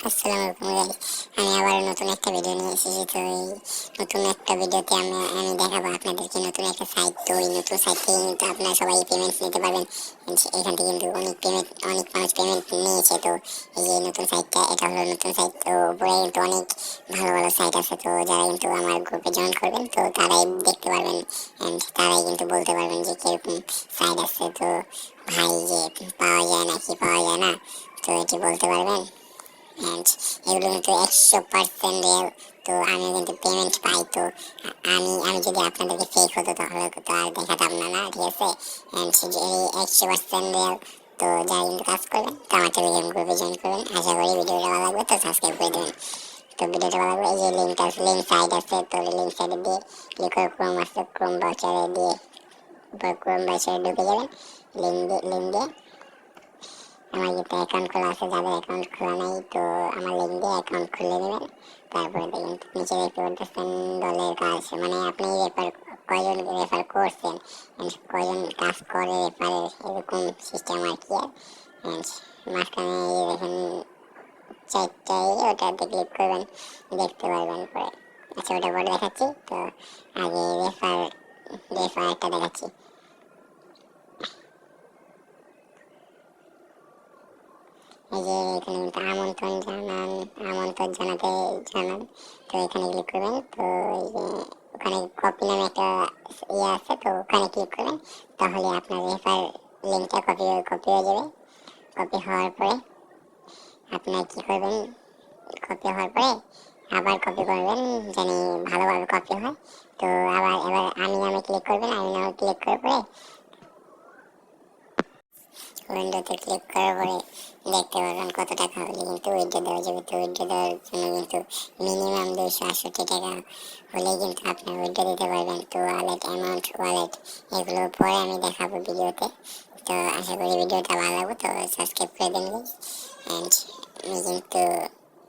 আসসালামু আলাইকুম গাইস। আমি আবার নতুন একটা ভিডিও নিয়ে এসেছি। তো এই নতুন একটা ভিডিওতে আমি দেখাবো আপনাদেরকে নতুন একটা সাইট। তো এই নতুন সাইট থেকে কিন্তু আপনারা সবাই পেমেন্ট নিতে পারবেন। এখান থেকে কিন্তু অনেক মানুষ পেমেন্ট নিয়েছে। তো এই যে নতুন সাইটটা, এটা হলো নতুন সাইট। তো উপরে কিন্তু অনেক ভালো ভালো সাইট আছে। তো যারা কিন্তু আমার গ্রুপে জয়েন করবেন তো তারাই দেখতে পারবেন অ্যান্ড তারাই কিন্তু বলতে পারবেন যে কিরকম সাইট আছে। তো ভাই যে পাওয়া যায় না কি পাওয়া যায় না, তো এটি বলতে পারবেন। অ্যান্ড এগুলো কিন্তু 100% রিয়েল। তো আমি কিন্তু পেমেন্ট পাই। তো আমি যদি আপনাদেরকে ফেক হতো তাহলে তো আর দেখাতাম না, না ঠিক আছে। অ্যান্ড এই 100% রিয়েল। তো যারা কিন্তু কাজ করবেন তো আমার টেলিগ্রাম গ্রুপে জয়েন করবেন। আশা করি ভিডিওটা ভালো লাগবে, তো সাবস্ক্রাইব করে দেবেন। তো ভিডিওটা ভালো লাগবে, এই যে লিঙ্ক সাইড আছে। তো লিঙ্ক সাইডে দিয়ে ক্লিক করে ক্রোম আছে, ক্রোম ব্রাউজারে দিয়ে ক্রোম ব্রাউজারে ঢুকে যাবেন। লিঙ্ক দিয়ে আমার কিন্তু অ্যাকাউন্ট খোলা আছে, যাদের অ্যাকাউন্ট খোলা নাই তো আমার লিঙ্ক দিয়ে অ্যাকাউন্ট খুলে নেবেন। তারপরে দেখেন নিচে দেখতে পাচ্ছেন দলের কাজ, মানে আপনি কয়জন রেফার করছেন, কয়জন কাজ করে রেফারের, এরকম সিস্টেম আর কি। মাঝখানে দেখেন চারটায়, ওটাতে ক্লিক করবেন, দেখতে পারবেন পরে। আচ্ছা, ওটা পরে দেখাচ্ছি। তো আগে রেফারটা দেখাচ্ছি। এই যে এখানে কিন্তু আমন্ত্রণ জানান। তো এখানে ক্লিক করবেন। তো এই যে ওখানে কপি নামে একটা আছে, তো ওখানে ক্লিক করবেন। তাহলে আপনার রেফার লিঙ্কটা কপি হয়ে যাবে। কপি হওয়ার পরে আপনার কি করবেন, কপি হওয়ার পরে আবার কপি করবেন, জানি ভালোভাবে কপি হয়। তো এবার আমি নামে ক্লিক করবেন। আমি নামে ক্লিক করার পরে উইন্ডোতে ক্লিক করার পরে দেখতে পারবেন কত টাকা হলে কিন্তু উইথড্র দেওয়া যাবে। তো উইথড্র দেওয়ার জন্য কিন্তু মিনিমাম 268 টাকা হলেই কিন্তু আপনার উইথড্র দিতে পারবেন। তো ওয়ালেট এগুলো পরে আমি দেখাবো ভিডিওতে। তো আশা করি ভিডিওটা ভালো লাগবে, তো সাবস্ক্রাইব করে দেন গাইস। অ্যান্ড আমি কিন্তু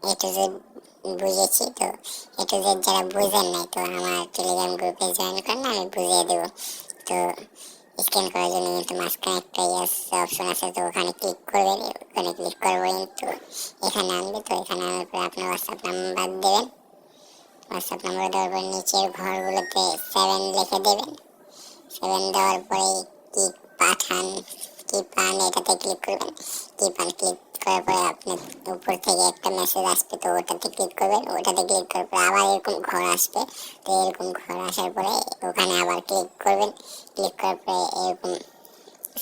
এ টু জেড বুঝেছি। তো এ টু জেড যারা বুঝেন নাই তো আমার টেলিগ্রাম গ্রুপে জয়েন করেন, আমি বুঝিয়ে দেবো। তো স্ক্যান করার জন্য কিন্তু মাঝখানে একটা অপশন আছে, তো ওখানে ক্লিক করবেন। ওখানে ক্লিক করবো কিন্তু এখানে আনবে। তো এখানে আনার পরে আপনার হোয়াটসঅ্যাপ নাম্বার দেবেন। হোয়াটসঅ্যাপ নাম্বার দেওয়ার পর নিচের ঘরগুলোতে 7 লিখে দেবেন। 7 দেওয়ার পরে কি পাঠান কি পান এটাতে ক্লিক করবেন। কি পান ক্লিক করার পরে আপনার উপর থেকে একটা মেসেজ আসবে, তো ওটাতে ক্লিক করবেন। ওটাতে ক্লিক করার পরে আবার এরকম ঘর আসবে। তো এরকম ঘর আসার পরে ওখানে আবার ক্লিক করবেন। ক্লিক করার পরে এরকম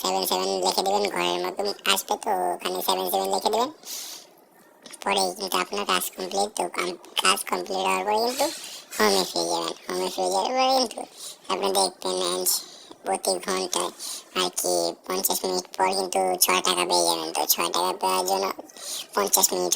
7 লিখে দেবেন, ঘরের মতন আসবে। তো ওখানে 7 লিখে দেবেন। পরে কিন্তু আপনার কাজ কমপ্লিট। তো কাজ কমপ্লিট হওয়ার পরে কিন্তু হোমে ফিরে যাবেন। হোমে ফিরে যাওয়ার পরে কিন্তু আপনি দেখবেন প্রতি ঘন্টায় আর কি 50 মিনিট পর কিন্তু 6 টাকা পেয়ে যাবেন। তো 6 টাকা পাওয়ার জন্য 50 মিনিট